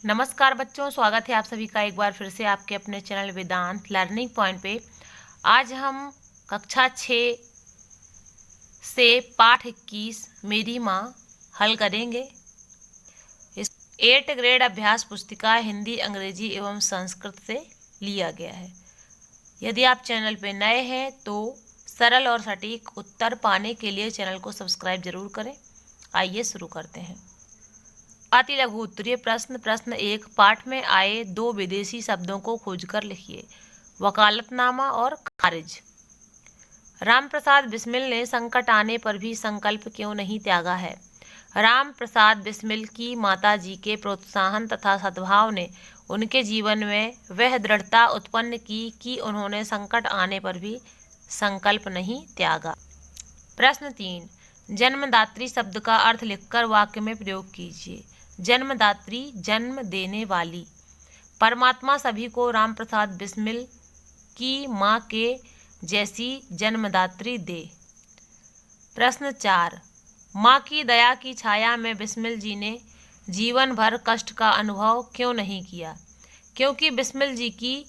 नमस्कार बच्चों, स्वागत है आप सभी का एक बार फिर से आपके अपने चैनल वेदांत लर्निंग पॉइंट पे। आज हम कक्षा 6 से पाठ 21 मेरी माँ हल करेंगे। इस 8th ग्रेड अभ्यास पुस्तिका हिंदी, अंग्रेजी एवं संस्कृत से लिया गया है। यदि आप चैनल पे नए हैं तो सरल और सटीक उत्तर पाने के लिए चैनल को सब्सक्राइब जरूर करें। आइए शुरू करते हैं। अति लघु उत्तरीय प्रश्न। प्रश्न 1, पाठ में आए 2 विदेशी शब्दों को खोजकर लिखिए। वकालतनामा और खारिज। रामप्रसाद बिस्मिल ने संकट आने पर भी संकल्प क्यों नहीं त्यागा है? रामप्रसाद बिस्मिल की माताजी के प्रोत्साहन तथा सद्भाव ने उनके जीवन में वह दृढ़ता उत्पन्न की कि उन्होंने संकट आने पर भी संकल्प नहीं त्यागा। प्रश्न 3, जन्मदात्री शब्द का अर्थ लिखकर वाक्य में प्रयोग कीजिए। जन्मदात्री, जन्म देने वाली। परमात्मा सभी को रामप्रसाद बिस्मिल की माँ के जैसी जन्मदात्री दे। प्रश्न 4, माँ की दया की छाया में बिस्मिल जी ने जीवन भर कष्ट का अनुभव क्यों नहीं किया? क्योंकि बिस्मिल जी की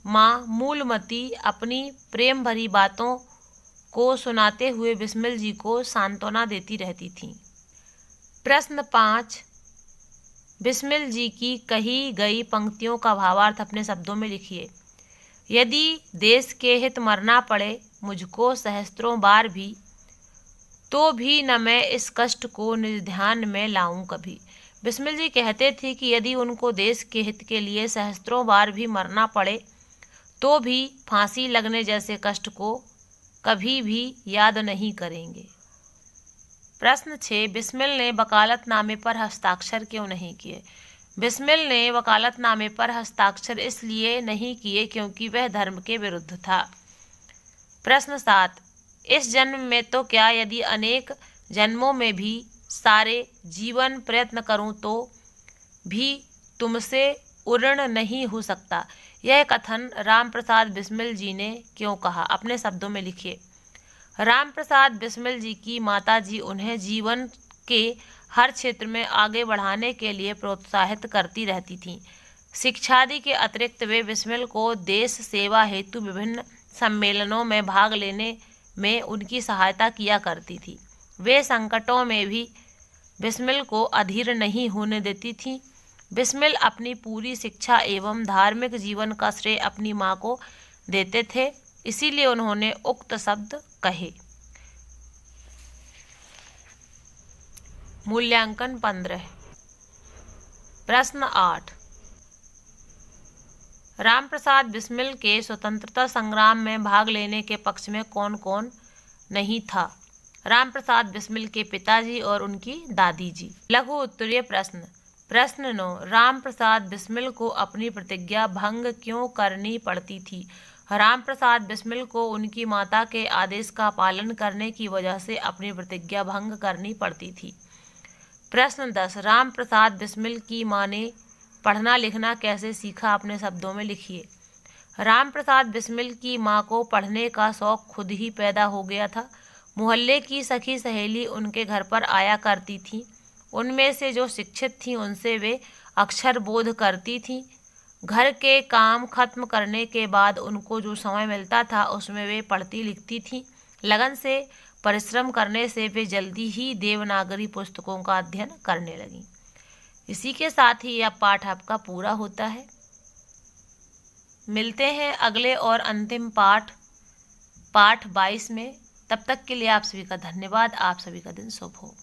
माँ मूलमती अपनी प्रेम भरी बातों को सुनाते हुए बिस्मिल जी को सांत्वना देती रहती थीं। प्रश्न 5, बिस्मिल जी की कही गई पंक्तियों का भावार्थ अपने शब्दों में लिखिए। यदि देश के हित मरना पड़े मुझको सहस्त्रों बार भी, तो भी न मैं इस कष्ट को निज ध्यान में लाऊं कभी। बिस्मिल जी कहते थे कि यदि उनको देश के हित के लिए सहस्त्रों बार भी मरना पड़े तो भी फांसी लगने जैसे कष्ट को कभी भी याद नहीं करेंगे। प्रश्न 6, बिस्मिल ने वकालतनामे पर हस्ताक्षर क्यों नहीं किए? बिस्मिल ने वकालतनामे पर हस्ताक्षर इसलिए नहीं किए क्योंकि वह धर्म के विरुद्ध था। प्रश्न 7, इस जन्म में तो क्या यदि अनेक जन्मों में भी सारे जीवन प्रयत्न करूं तो भी तुमसे उऋण नहीं हो सकता। यह कथन रामप्रसाद बिस्मिल जी ने क्यों कहा? अपने शब्दों में लिखिए। रामप्रसाद बिस्मिल जी की माताजी उन्हें जीवन के हर क्षेत्र में आगे बढ़ाने के लिए प्रोत्साहित करती रहती थीं। शिक्षादि के अतिरिक्त वे बिस्मिल को देश सेवा हेतु विभिन्न सम्मेलनों में भाग लेने में उनकी सहायता किया करती थी। वे संकटों में भी बिस्मिल को अधीर नहीं होने देती थीं। बिस्मिल अपनी पूरी शिक्षा एवं धार्मिक जीवन का श्रेय अपनी माँ को देते थे, इसीलिए उन्होंने उक्त शब्द कहे। मूल्यांकन 15। प्रश्न 8, रामप्रसाद बिस्मिल के स्वतंत्रता संग्राम में भाग लेने के पक्ष में कौन कौन नहीं था? रामप्रसाद बिस्मिल के पिताजी और उनकी दादी जी। लघु उत्तरीय प्रश्न। प्रश्न 9, रामप्रसाद बिस्मिल को अपनी प्रतिज्ञा भंग क्यों करनी पड़ती थी? रामप्रसाद बिस्मिल को उनकी माता के आदेश का पालन करने की वजह से अपनी प्रतिज्ञा भंग करनी पड़ती थी। प्रश्न 10, रामप्रसाद बिस्मिल की मां ने पढ़ना लिखना कैसे सीखा? अपने शब्दों में लिखिए। रामप्रसाद बिस्मिल की मां को पढ़ने का शौक खुद ही पैदा हो गया था। मोहल्ले की सखी सहेली उनके घर पर आया करती थीं। उनमें से जो शिक्षित थीं उनसे वे अक्षर बोध करती थीं। घर के काम खत्म करने के बाद उनको जो समय मिलता था उसमें वे पढ़ती लिखती थीं। लगन से परिश्रम करने से वे जल्दी ही देवनागरी पुस्तकों का अध्ययन करने लगीं। इसी के साथ ही यह पाठ आपका पूरा होता है। मिलते हैं अगले और अंतिम पाठ 22 में। तब तक के लिए आप सभी का धन्यवाद। आप सभी का दिन शुभ हो।